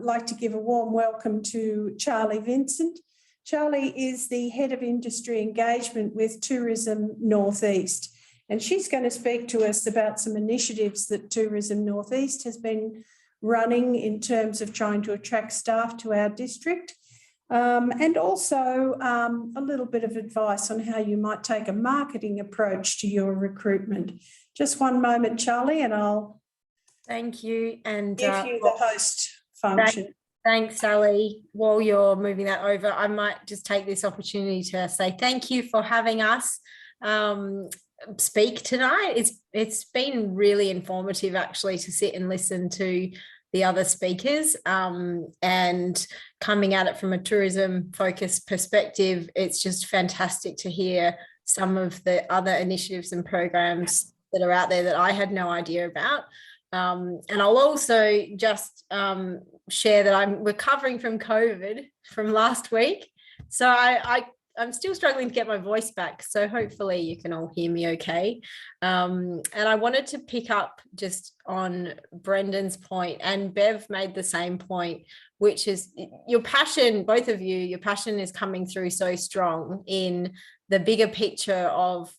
like to give a warm welcome to Charlie Vincent. Charlie is the Head of Industry Engagement with Tourism Northeast, and she's going to speak to us about some initiatives that Tourism Northeast has been running in terms of trying to attract staff to our district, and also a little bit of advice on how you might take a marketing approach to your recruitment. Just one moment, Charlie, and I'll thank you and give you the host function. Thanks, Sally. While you're moving that over, I might just take this opportunity to say thank you for having us speak tonight. It's been really informative actually to sit and listen to the other speakers, and coming at it from a tourism focused perspective. It's just fantastic to hear some of the other initiatives and programs that are out there that I had no idea about. And I'll also just share that I'm recovering from COVID from last week. So I'm still struggling to get my voice back. So hopefully you can all hear me okay. And I wanted to pick up just on Brendan's point, and Bev made the same point, which is your passion, both of you, your passion is coming through so strong in the bigger picture of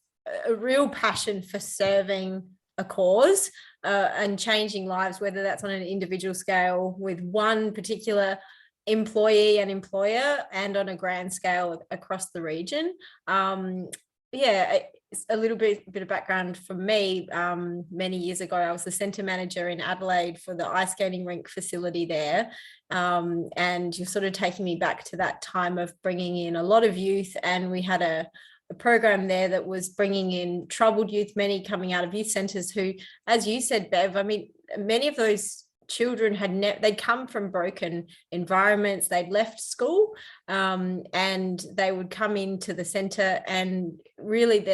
a real passion for serving a cause and changing lives, whether that's on an individual scale with one particular employee and employer and on a grand scale across the region. A little bit of background from me. Many years ago, I was the centre manager in Adelaide for the ice skating rink facility there. And you're sort of taking me back to that time of bringing in a lot of youth, and we had a program there that was bringing in troubled youth, many coming out of youth centres who, as you said, Bev, I mean, many of those children they'd come from broken environments, they'd left school, and they would come into the centre, and really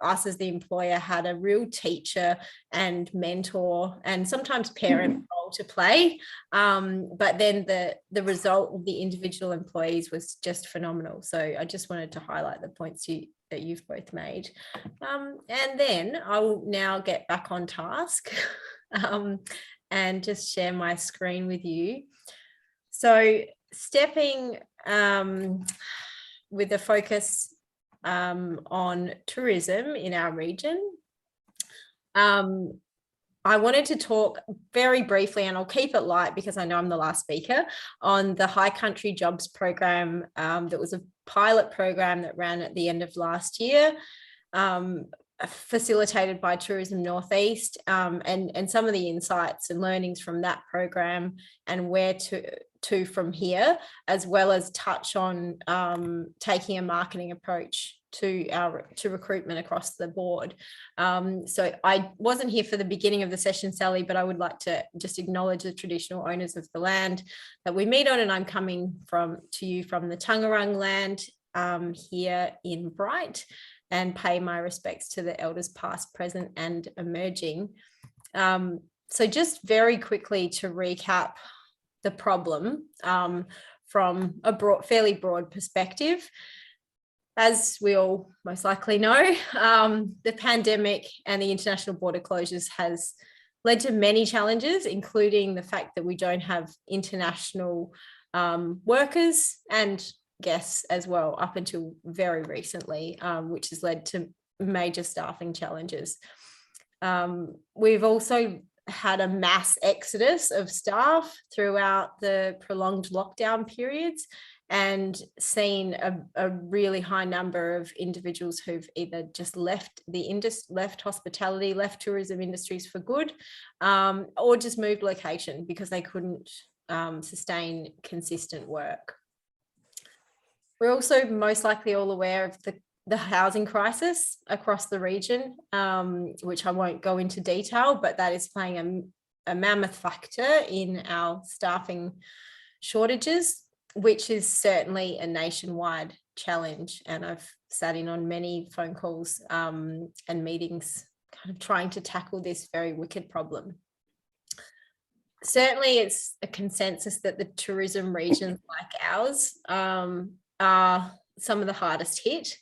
us as the employer had a real teacher and mentor and sometimes parent role to play, but then the result of the individual employees was just phenomenal. So I just wanted to highlight the points that you've both made, and then I will now get back on task and just share my screen with you. So stepping with a focus on tourism in our region, I wanted to talk very briefly, and I'll keep it light because I know I'm the last speaker, on the High Country Jobs program that was a pilot program that ran at the end of last year, facilitated by Tourism Northeast, and some of the insights and learnings from that program and where to from here, as well as touch on taking a marketing approach to recruitment across the board. So I wasn't here for the beginning of the session, Sally, but I would like to just acknowledge the traditional owners of the land that we meet on, and I'm coming to you from the Tungarung land here in Bright, and pay my respects to the elders past, present and emerging. So just very quickly to recap the problem from a fairly broad perspective. As we all most likely know, the pandemic and the international border closures has led to many challenges, including the fact that we don't have international workers and guests as well up until very recently, which has led to major staffing challenges. We've also had a mass exodus of staff throughout the prolonged lockdown periods, and seen a really high number of individuals who've either just left hospitality, left tourism industries for good, or just moved location because they couldn't sustain consistent work. We're also most likely all aware of the housing crisis across the region, which I won't go into detail, but that is playing a mammoth factor in our staffing shortages, which is certainly a nationwide challenge. And I've sat in on many phone calls and meetings kind of trying to tackle this very wicked problem. Certainly it's a consensus that the tourism regions like ours are some of the hardest hit,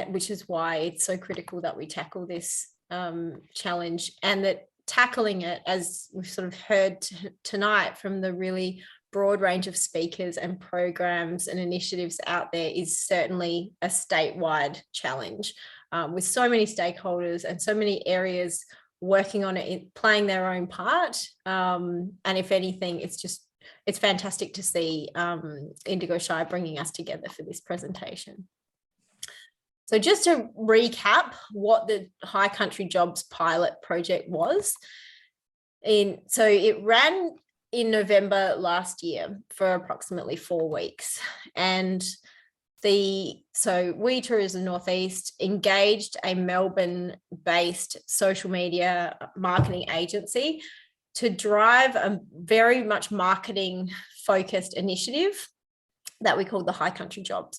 which is why it's so critical that we tackle this challenge, and that tackling it, as we've sort of heard tonight from the really broad range of speakers and programs and initiatives out there, is certainly a statewide challenge, with so many stakeholders and so many areas working on it, playing their own part. And if anything, it's fantastic to see Indigo Shire bringing us together for this presentation. So just to recap what the High Country Jobs pilot project was. So it ran in November last year for approximately 4 weeks. And We Tourism Northeast engaged a Melbourne-based social media marketing agency to drive a very much marketing-focused initiative that we called the High Country Jobs.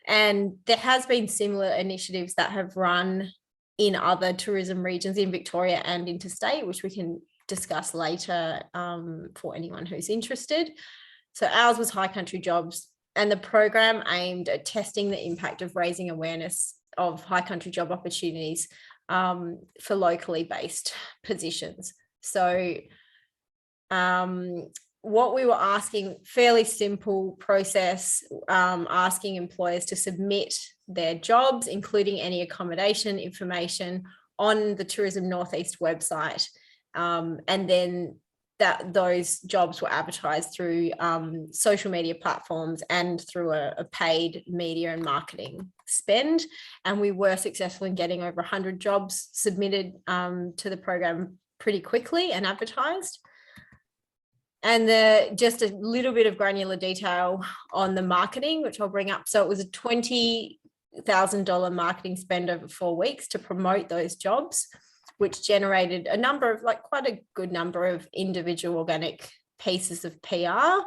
And there has been similar initiatives that have run in other tourism regions in Victoria and interstate, which we can discuss later for anyone who's interested. So ours was High Country Jobs, and the program aimed at testing the impact of raising awareness of high country job opportunities for locally based positions. So what we were asking, fairly simple process, asking employers to submit their jobs, including any accommodation information, on the Tourism Northeast website. And then those jobs were advertised through social media platforms and through a paid media and marketing spend. And we were successful in getting over 100 jobs submitted to the program pretty quickly and advertised. And just a little bit of granular detail on the marketing, which I'll bring up. So it was a $20,000 marketing spend over 4 weeks to promote those jobs, which generated a number of, quite a good number of individual organic pieces of PR,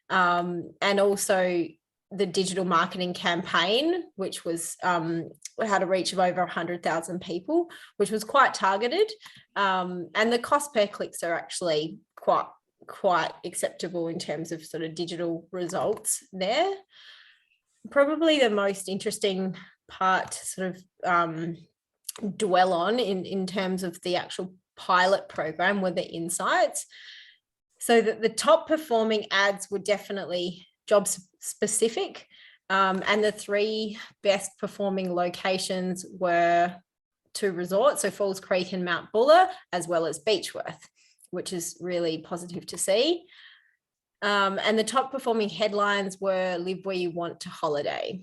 and also the digital marketing campaign, which was had a reach of over 100,000 people, which was quite targeted. And the cost per clicks are actually quite acceptable in terms of sort of digital results there. Probably the most interesting part to sort of dwell on in terms of the actual pilot program were the insights. So the top performing ads were definitely job specific, and the 3 best performing locations were 2 resorts, so Falls Creek and Mount Buller, as well as Beechworth, which is really positive to see. And the top performing headlines were Live Where You Want to Holiday.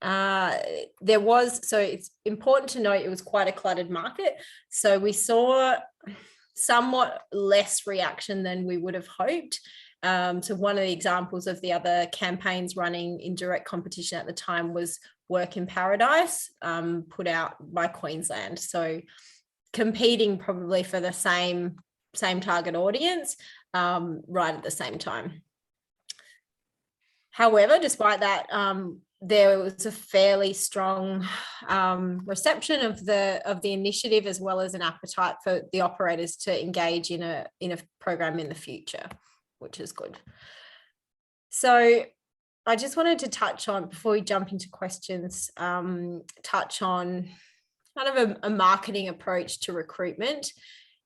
So it's important to note it was quite a cluttered market. So we saw somewhat less reaction than we would have hoped. So one of the examples of the other campaigns running in direct competition at the time was Work in Paradise, put out by Queensland. So competing probably for the same target audience, right at the same time. However, despite that, there was a fairly strong reception of the initiative, as well as an appetite for the operators to engage in a program in the future, which is good. So I just wanted to touch on, before we jump into questions, touch on kind of a marketing approach to recruitment,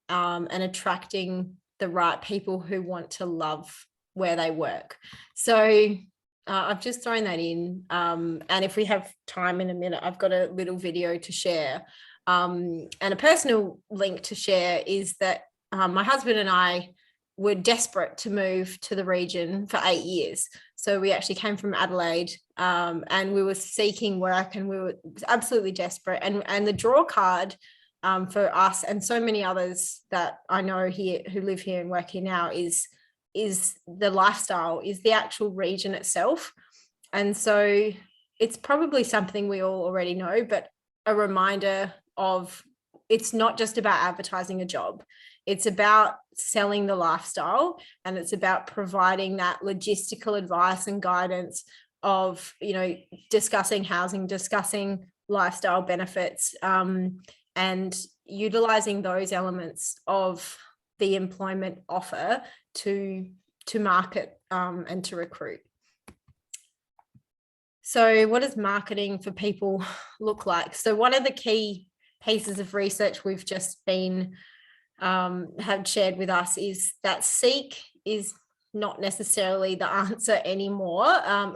and attracting the right people who want to love where they work. So I've just thrown that in, and if we have time in a minute, I've got a little video to share, and a personal link to share is that my husband and I were desperate to move to the region for 8 years. So we actually came from Adelaide, and we were seeking work, and we were absolutely desperate. And the draw card for us and so many others that I know here who live here and work here now is the lifestyle, is the actual region itself. And so it's probably something we all already know, but a reminder of, it's not just about advertising a job. It's about selling the lifestyle, and it's about providing that logistical advice and guidance of, discussing housing, discussing lifestyle benefits, and utilizing those elements of the employment offer to market and to recruit. So what does marketing for people look like? So one of the key pieces of research we've just been have shared with us is that seek is not necessarily the answer anymore,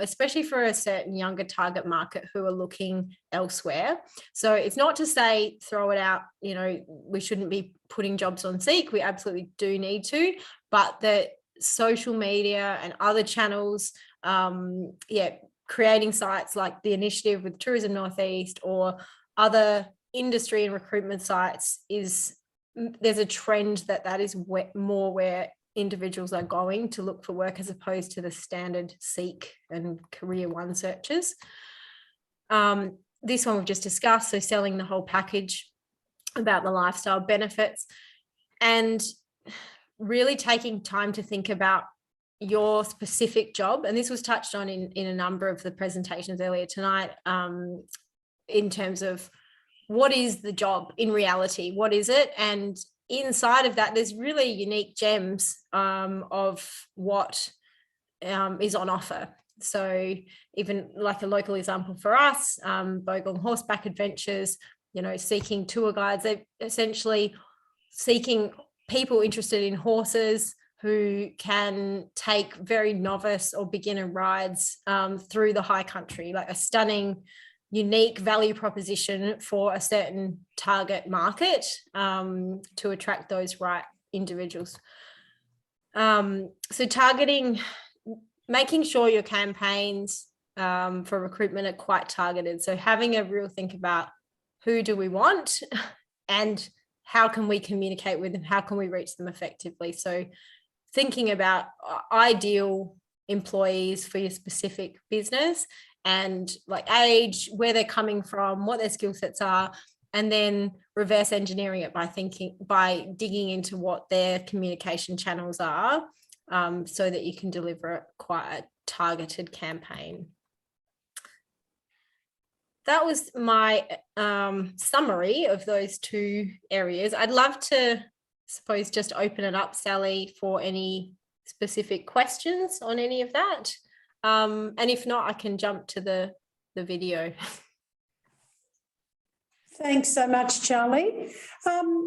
especially for a certain younger target market who are looking elsewhere. So it's not to say throw it out, you know, we shouldn't be putting jobs on Seek. We absolutely do need to, but the social media and other channels, creating sites like the initiative with Tourism Northeast or other industry and recruitment sites there's a trend that is more where individuals are going to look for work as opposed to the standard Seek and Career One searches. This one we've just discussed, so selling the whole package about the lifestyle benefits and really taking time to think about your specific job. And this was touched on in a number of the presentations earlier tonight, in terms of what is the job in reality, what is it? And inside of that, there's really unique gems of what is on offer. So even like a local example for us, Bogle Horseback Adventures, you know, seeking tour guides, they're essentially seeking people interested in horses who can take very novice or beginner rides through the high country, like a stunning, unique value proposition for a certain target market to attract those right individuals. So targeting, making sure your campaigns for recruitment are quite targeted. So having a real think about who do we want and how can we communicate with them? How can we reach them effectively? So thinking about ideal employees for your specific business and like age, where they're coming from, what their skill sets are, and then reverse engineering it by digging into what their communication channels are, so that you can deliver quite a targeted campaign. That was my summary of those two areas. I'd love to, suppose, just open it up, Sally, for any specific questions on any of that. And if not, I can jump to the video. Thanks so much, Charlie.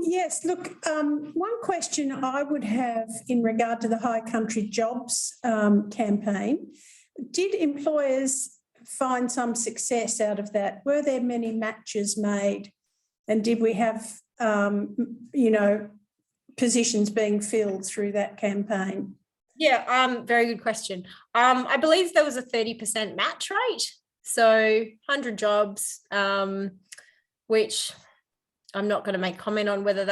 Yes, look, one question I would have in regard to the High Country Jobs campaign, did employers find some success out of that? Were there many matches made? And did we have, positions being filled through that campaign? Yeah, very good question. I believe there was a 30% match rate. So 100 jobs, which I'm not going to make comment on whether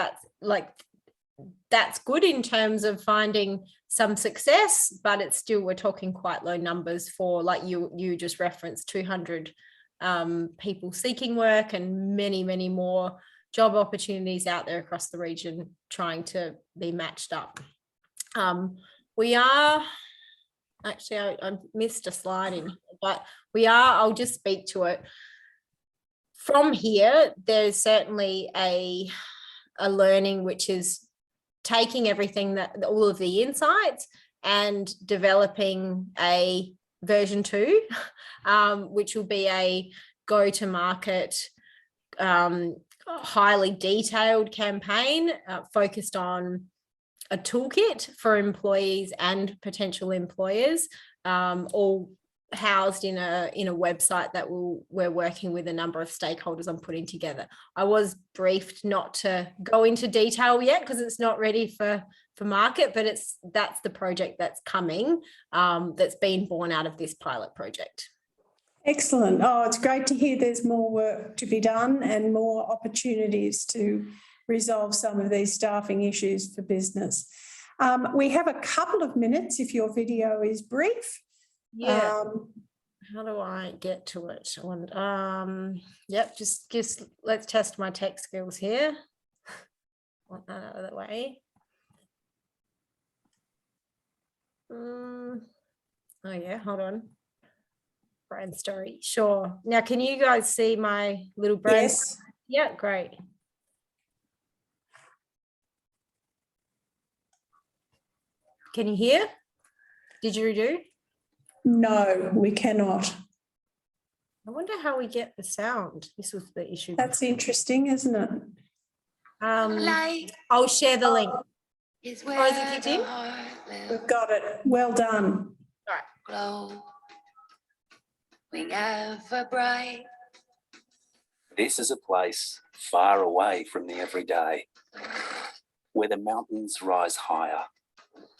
that's good in terms of finding some success, but it's still, we're talking quite low numbers for, like you just referenced, 200 people seeking work and many, many more job opportunities out there across the region trying to be matched up. We are, actually, I missed a slide in here, but I'll just speak to it. From here, there's certainly a learning, which is taking everything all of the insights and developing a version 2, which will be a go-to-market, highly detailed campaign focused on a toolkit for employees and potential employers, all housed in a website that we're working with a number of stakeholders on putting together. I was briefed not to go into detail yet because it's not ready for market, but that's the project that's coming, that's been born out of this pilot project. Excellent. Oh, it's great to hear there's more work to be done and more opportunities to resolve some of these staffing issues for business. We have a couple of minutes if your video is brief. Yeah. How do I get to it? Yep, just let's test my tech skills here. Want that out of the way. Oh yeah, hold on. Brand story. Sure. Now, can you guys see my little brand? Yes. Yeah, great. Can you hear? Did you redo? No, we cannot. I wonder how we get the sound. This was the issue. That's interesting, isn't it? I'll share the link. Is Oh, is it kicked in? We've got it. Well done. All right. Glow. Wing ever bright. This is a place far away from the everyday, where the mountains rise higher,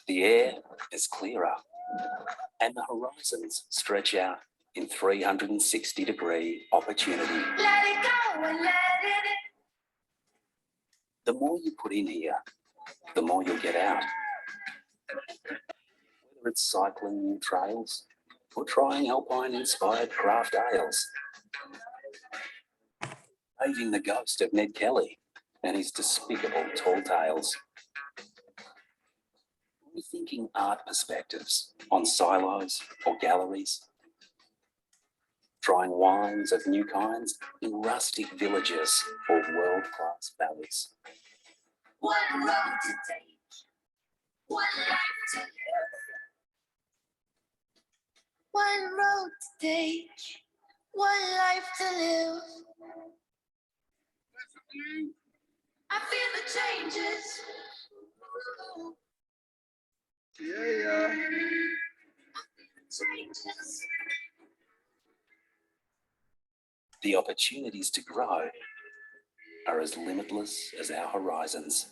the air is clearer, and the horizons stretch out in 360-degree opportunity. Let it go and let it in. The more you put in here, the more you'll get out. Whether it's cycling new trails or trying alpine-inspired craft ales, braving the ghost of Ned Kelly and his despicable tall tales, rethinking art perspectives on silos or galleries, trying wines of new kinds in rustic villages or world-class valleys. One road to take. One life to live. One road to take. One life to live. I feel the changes. I feel the changes. The opportunities to grow are as limitless as our horizons.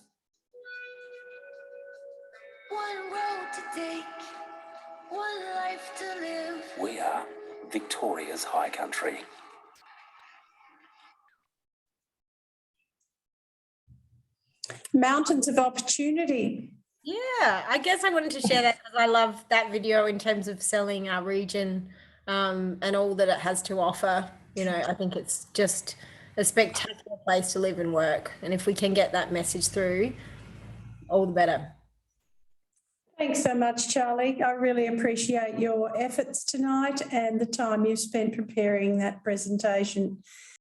One road to take, one life to live. We are Victoria's high country. Mountains of opportunity. Yeah, I guess I wanted to share that because I love that video in terms of selling our region and all that it has to offer. You know, I think it's just a spectacular place to live and work. And if we can get that message through, all the better. Thanks so much, Charlie. I really appreciate your efforts tonight and the time you've spent preparing that presentation.